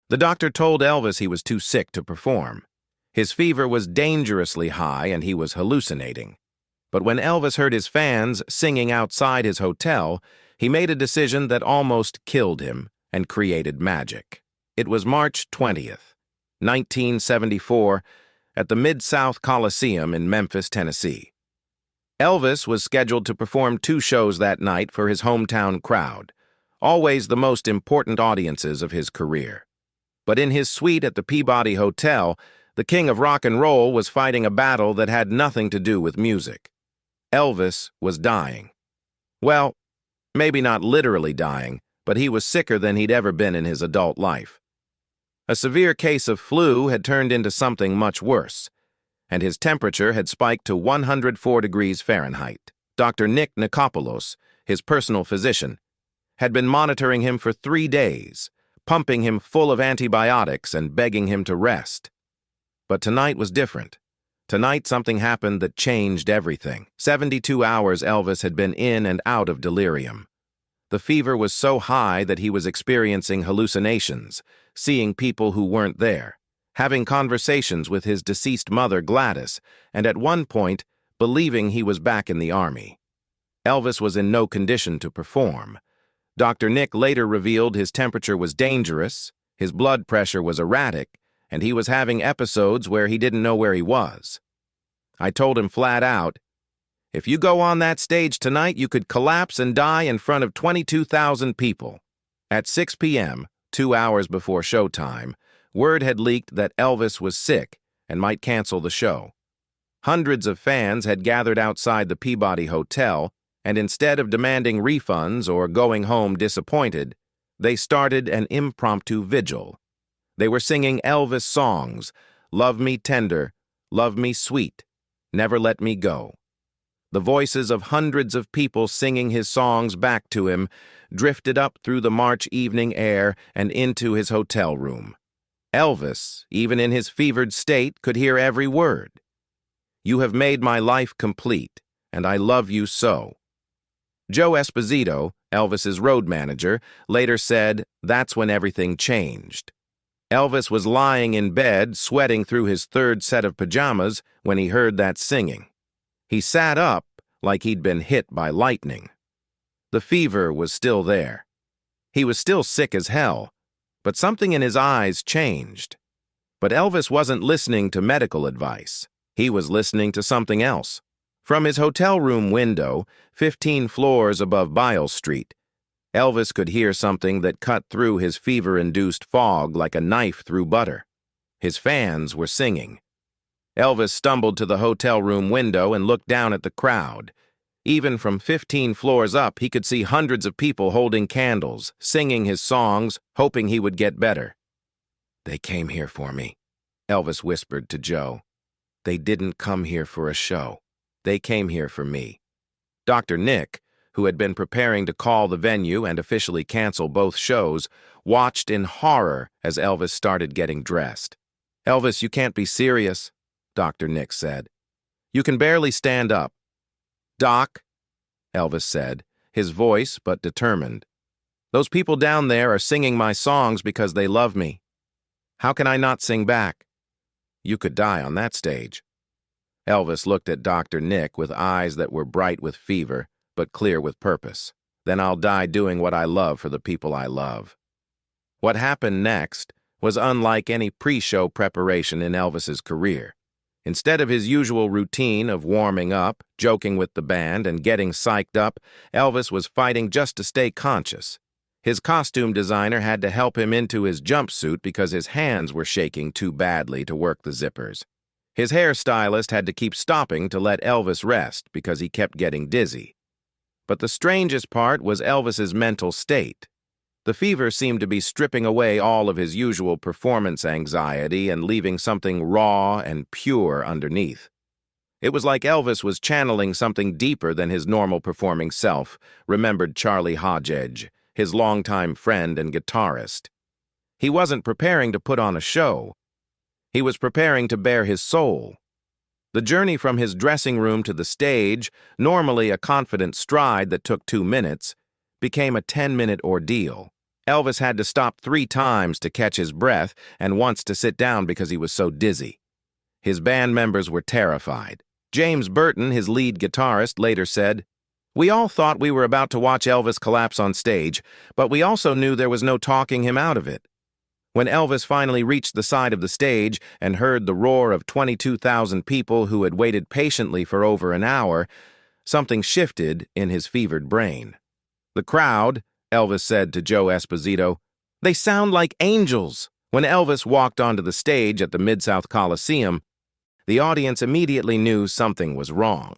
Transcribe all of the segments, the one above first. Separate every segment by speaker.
Speaker 1: The doctor told Elvis he was too sick to perform. His fever was dangerously high and he was hallucinating. But when Elvis heard his fans singing outside his hotel, he made a decision that almost killed him and created magic. It was March 20th, 1974, at the Mid-South Coliseum in Memphis, Tennessee. Elvis was scheduled to perform 2 shows that night for his hometown crowd, always the most important audiences of his career. But in his suite at the Peabody Hotel, the king of rock and roll was fighting a battle that had nothing to do with music. Elvis was dying. Well, maybe not literally dying, but he was sicker than he'd ever been in his adult life. A severe case of flu had turned into something much worse, and his temperature had spiked to 104 degrees Fahrenheit. Dr. Nick Nikopoulos, his personal physician, had been monitoring him for 3 days, pumping him full of antibiotics and begging him to rest. But tonight was different. Tonight something happened that changed everything. 72 hours Elvis had been in and out of delirium. The fever was so high that he was experiencing hallucinations, seeing people who weren't there, having conversations with his deceased mother Gladys, and at one point believing he was back in the army. Elvis was in no condition to perform. Dr. Nick later revealed his temperature was dangerous, his blood pressure was erratic, and he was having episodes where he didn't know where he was. I told him flat out, "If you go on that stage tonight, you could collapse and die in front of 22,000 people." At 6 p.m., 2 hours before showtime, word had leaked that Elvis was sick and might cancel the show. Hundreds of fans had gathered outside the Peabody Hotel, and instead of demanding refunds or going home disappointed, they started an impromptu vigil. They were singing Elvis songs, "Love Me Tender," "Love Me Sweet," "Never Let Me Go." The voices of hundreds of people singing his songs back to him drifted up through the March evening air and into his hotel room. Elvis, even in his fevered state, could hear every word. "You have made my life complete, and I love you so." Joe Esposito, Elvis's road manager, later said that's when everything changed. Elvis was lying in bed, sweating through his 3rd set of pajamas when he heard that singing. He sat up like he'd been hit by lightning. The fever was still there. He was still sick as hell, but something in his eyes changed. But Elvis wasn't listening to medical advice. He was listening to something else. From his hotel room window, 15 floors above Biles Street, Elvis could hear something that cut through his fever-induced fog like a knife through butter. His fans were singing. Elvis stumbled to the hotel room window and looked down at the crowd. Even from 15 floors up, he could see hundreds of people holding candles, singing his songs, hoping he would get better. "They came here for me," Elvis whispered to Joe. "They didn't come here for a show. They came here for me." Dr. Nick, who had been preparing to call the venue and officially cancel both shows, watched in horror as Elvis started getting dressed. "Elvis, you can't be serious," Dr. Nick said. "You can barely stand up." "Doc," Elvis said, his voice but determined, "those people down there are singing my songs because they love me. How can I not sing back? You could die on that stage." Elvis looked at Dr. Nick with eyes that were bright with fever, but clear with purpose. "Then I'll die doing what I love for the people I love." What happened next was unlike any pre-show preparation in Elvis's career. Instead of his usual routine of warming up, joking with the band, and getting psyched up, Elvis was fighting just to stay conscious. His costume designer had to help him into his jumpsuit because his hands were shaking too badly to work the zippers. His hairstylist had to keep stopping to let Elvis rest because he kept getting dizzy. But the strangest part was Elvis's mental state. The fever seemed to be stripping away all of his usual performance anxiety and leaving something raw and pure underneath. It was like Elvis was channeling something deeper than his normal performing self, remembered Charlie Hodgedge, his longtime friend and guitarist. He wasn't preparing to put on a show. He was preparing to bare his soul. The journey from his dressing room to the stage, normally a confident stride that took 2 minutes, became a 10-minute ordeal. Elvis had to stop 3 times to catch his breath and once to sit down because he was so dizzy. His band members were terrified. James Burton, his lead guitarist, later said, "We all thought we were about to watch Elvis collapse on stage, but we also knew there was no talking him out of it." When Elvis finally reached the side of the stage and heard the roar of 22,000 people who had waited patiently for over an hour, something shifted in his fevered brain. "The crowd," Elvis said to Joe Esposito, "they sound like angels." When Elvis walked onto the stage at the Mid-South Coliseum, the audience immediately knew something was wrong.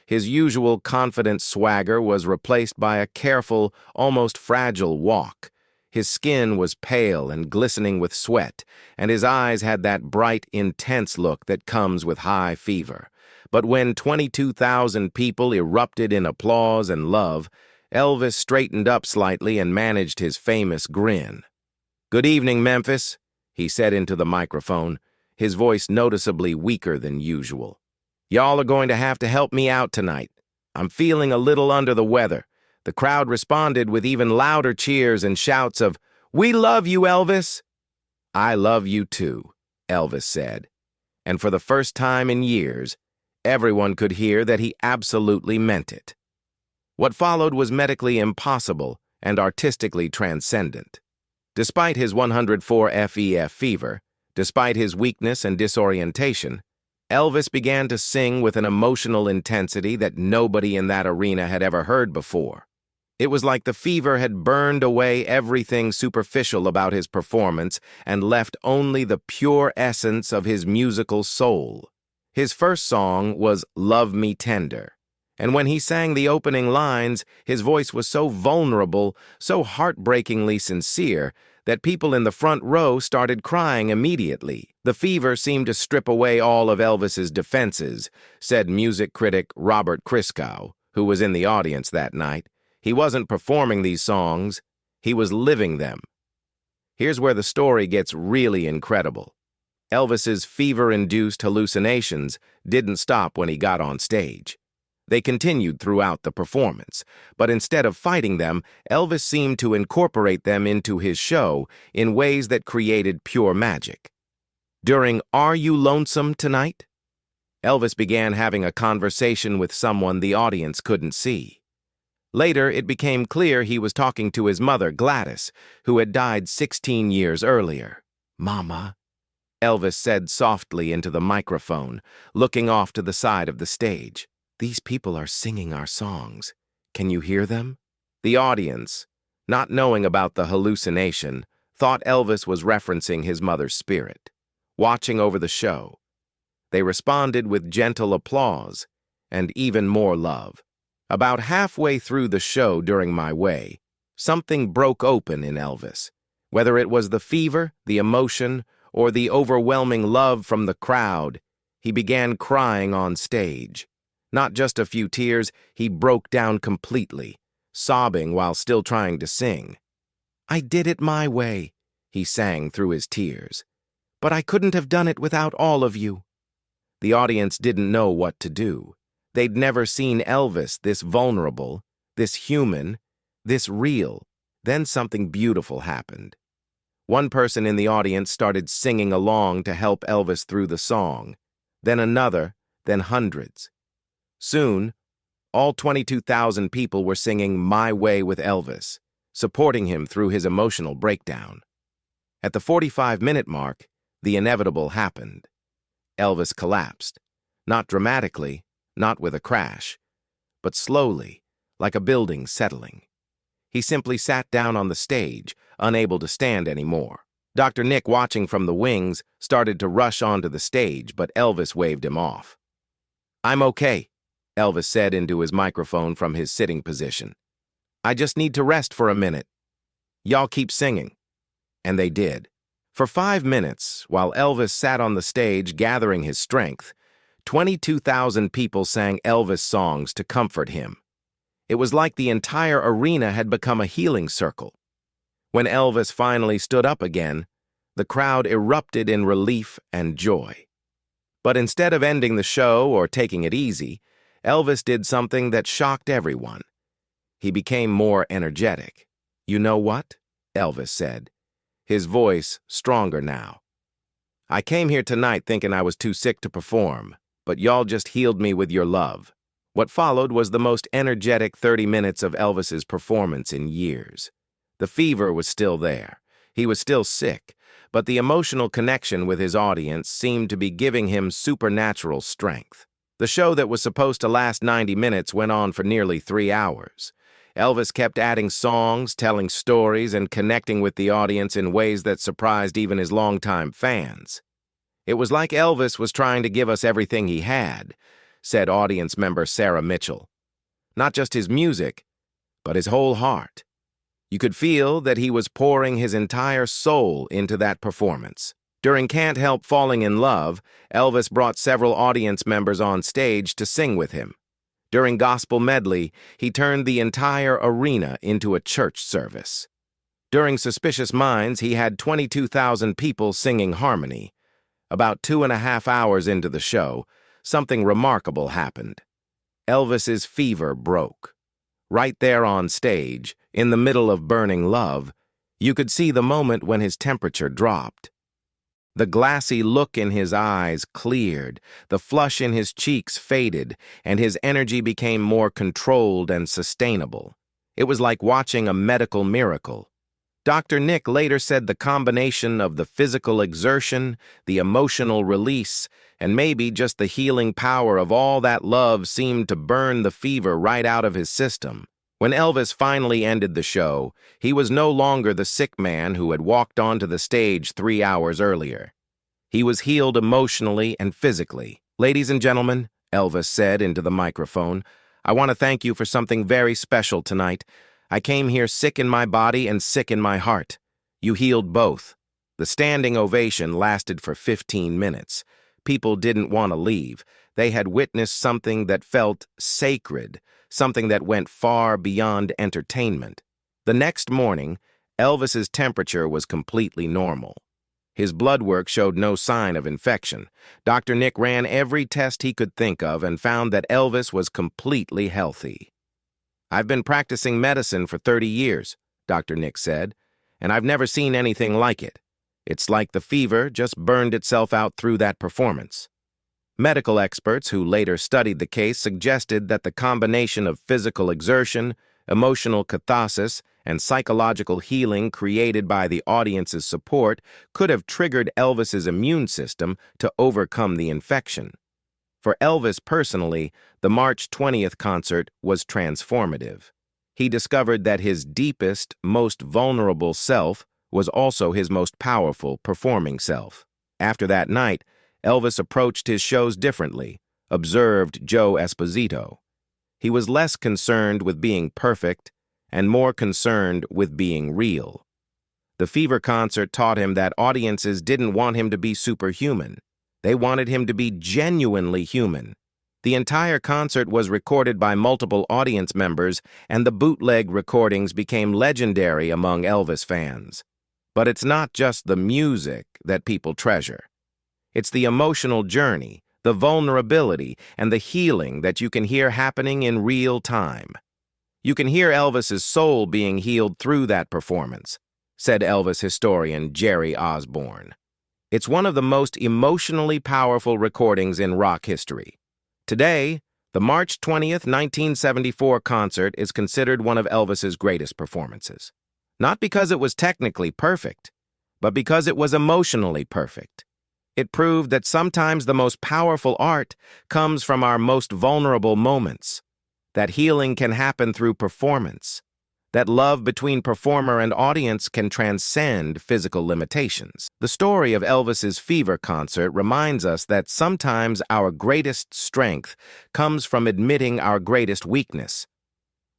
Speaker 1: His usual confident swagger was replaced by a careful, almost fragile walk. His skin was pale and glistening with sweat, and his eyes had that bright, intense look that comes with high fever. But when 22,000 people erupted in applause and love, Elvis straightened up slightly and managed his famous grin. "Good evening, Memphis," he said into the microphone, his voice noticeably weaker than usual. "Y'all are going to have to help me out tonight. I'm feeling a little under the weather." The crowd responded with even louder cheers and shouts of, "We love you, Elvis!" "I love you too," Elvis said. And for the first time in years, everyone could hear that he absolutely meant it. What followed was medically impossible and artistically transcendent. Despite his 104 FEF fever, despite his weakness and disorientation, Elvis began to sing with an emotional intensity that nobody in that arena had ever heard before. It was like the fever had burned away everything superficial about his performance and left only the pure essence of his musical soul. His first song was "Love Me Tender," and when he sang the opening lines, his voice was so vulnerable, so heartbreakingly sincere, that people in the front row started crying immediately. The fever seemed to strip away all of Elvis's defenses, said music critic Robert Christgau, who was in the audience that night. He wasn't performing these songs, he was living them. Here's where the story gets really incredible. Elvis's fever-induced hallucinations didn't stop when he got on stage. They continued throughout the performance, but instead of fighting them, Elvis seemed to incorporate them into his show in ways that created pure magic. During "Are You Lonesome Tonight?" Elvis began having a conversation with someone the audience couldn't see. Later, it became clear he was talking to his mother, Gladys, who had died 16 years earlier. "Mama," Elvis said softly into the microphone, looking off to the side of the stage. "These people are singing our songs. Can you hear them?" The audience, not knowing about the hallucination, thought Elvis was referencing his mother's spirit, watching over the show. They responded with gentle applause and even more love. About halfway through the show during my way, something broke open in Elvis. Whether it was the fever, the emotion, or the overwhelming love from the crowd, he began crying on stage. Not just a few tears, he broke down completely, sobbing while still trying to sing. "I did it my way," he sang through his tears. "But I couldn't have done it without all of you." The audience didn't know what to do. They'd never seen Elvis this vulnerable, this human, this real. Then something beautiful happened. One person in the audience started singing along to help Elvis through the song, then another, then hundreds. Soon, all 22,000 people were singing "My Way" with Elvis, supporting him through his emotional breakdown. At the 45-minute mark, the inevitable happened. Elvis collapsed, not dramatically, not with a crash, but slowly, like a building settling. He simply sat down on the stage, unable to stand anymore. Dr. Nick, watching from the wings, started to rush onto the stage, but Elvis waved him off. "I'm okay," Elvis said into his microphone from his sitting position. "I just need to rest for a minute. Y'all keep singing." And they did. For 5 minutes, while Elvis sat on the stage gathering his strength, 22,000 people sang Elvis songs to comfort him. It was like the entire arena had become a healing circle. When Elvis finally stood up again, the crowd erupted in relief and joy. But instead of ending the show or taking it easy, Elvis did something that shocked everyone. He became more energetic. You know what? Elvis said, his voice stronger now. "I came here tonight thinking I was too sick to perform, but y'all just healed me with your love." What followed was the most energetic 30 minutes of Elvis's performance in years. The fever was still there. He was still sick, but the emotional connection with his audience seemed to be giving him supernatural strength. The show that was supposed to last 90 minutes went on for nearly 3 hours. Elvis kept adding songs, telling stories, and connecting with the audience in ways that surprised even his longtime fans. "It was like Elvis was trying to give us everything he had," said audience member Sarah Mitchell. "Not just his music, but his whole heart. You could feel that he was pouring his entire soul into that performance." During Can't Help Falling in Love, Elvis brought several audience members on stage to sing with him. During Gospel Medley, he turned the entire arena into a church service. During Suspicious Minds, he had 22,000 people singing harmony. About 2.5 hours into the show, something remarkable happened. Elvis's fever broke. Right there on stage, in the middle of Burning Love, you could see the moment when his temperature dropped. The glassy look in his eyes cleared, the flush in his cheeks faded, and his energy became more controlled and sustainable. It was like watching a medical miracle. Dr. Nick later said the combination of the physical exertion, the emotional release, and maybe just the healing power of all that love seemed to burn the fever right out of his system. When Elvis finally ended the show, he was no longer the sick man who had walked onto the stage 3 hours earlier. He was healed emotionally and physically. "Ladies and gentlemen," Elvis said into the microphone, "I want to thank you for something very special tonight. I came here sick in my body and sick in my heart. You healed both." The standing ovation lasted for 15 minutes. People didn't want to leave. They had witnessed something that felt sacred, something that went far beyond entertainment. The next morning, Elvis's temperature was completely normal. His blood work showed no sign of infection. Dr. Nick ran every test he could think of and found that Elvis was completely healthy. "I've been practicing medicine for 30 years, Dr. Nick said, and I've never seen anything like it. It's like the fever just burned itself out through that performance." Medical experts who later studied the case suggested that the combination of physical exertion, emotional catharsis, and psychological healing created by the audience's support could have triggered Elvis's immune system to overcome the infection. For Elvis personally, the March 20th concert was transformative. He discovered that his deepest, most vulnerable self was also his most powerful performing self. After that night, Elvis approached his shows differently, observed Joe Esposito. He was less concerned with being perfect and more concerned with being real. The Fever concert taught him that audiences didn't want him to be superhuman. They wanted him to be genuinely human. The entire concert was recorded by multiple audience members, and the bootleg recordings became legendary among Elvis fans. But it's not just the music that people treasure. It's the emotional journey, the vulnerability, and the healing that you can hear happening in real time. "You can hear Elvis's soul being healed through that performance," said Elvis historian Jerry Osborne. "It's one of the most emotionally powerful recordings in rock history." Today, the March 20th, 1974 concert is considered one of Elvis's greatest performances. Not because it was technically perfect, but because it was emotionally perfect. It proved that sometimes the most powerful art comes from our most vulnerable moments, that healing can happen through performance, that love between performer and audience can transcend physical limitations. The story of Elvis's Fever concert reminds us that sometimes our greatest strength comes from admitting our greatest weakness.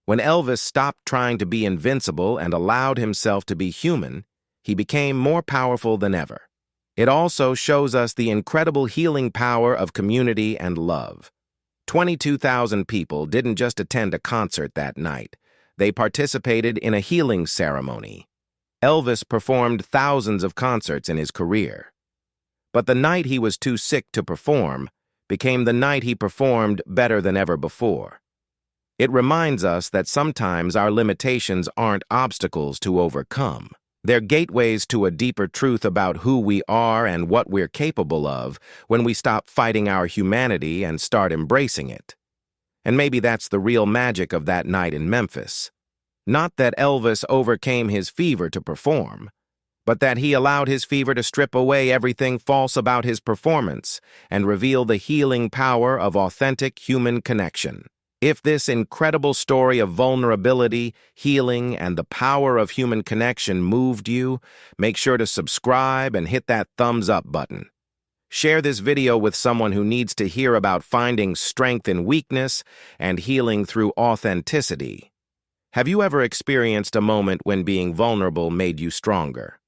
Speaker 1: When Elvis stopped trying to be invincible and allowed himself to be human, he became more powerful than ever. It also shows us the incredible healing power of community and love. 22,000 people didn't just attend a concert that night. They participated in a healing ceremony. Elvis performed thousands of concerts in his career. But the night he was too sick to perform became the night he performed better than ever before. It reminds us that sometimes our limitations aren't obstacles to overcome. They're gateways to a deeper truth about who we are and what we're capable of when we stop fighting our humanity and start embracing it. And maybe that's the real magic of that night in Memphis. Not that Elvis overcame his fever to perform, but that he allowed his fever to strip away everything false about his performance and reveal the healing power of authentic human connection. If this incredible story of vulnerability, healing, and the power of human connection moved you, make sure to subscribe and hit that thumbs up button. Share this video with someone who needs to hear about finding strength in weakness and healing through authenticity. Have you ever experienced a moment when being vulnerable made you stronger?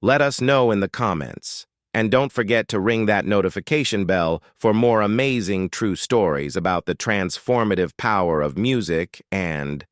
Speaker 1: Let us know in the comments. And don't forget to ring that notification bell for more amazing true stories about the transformative power of music and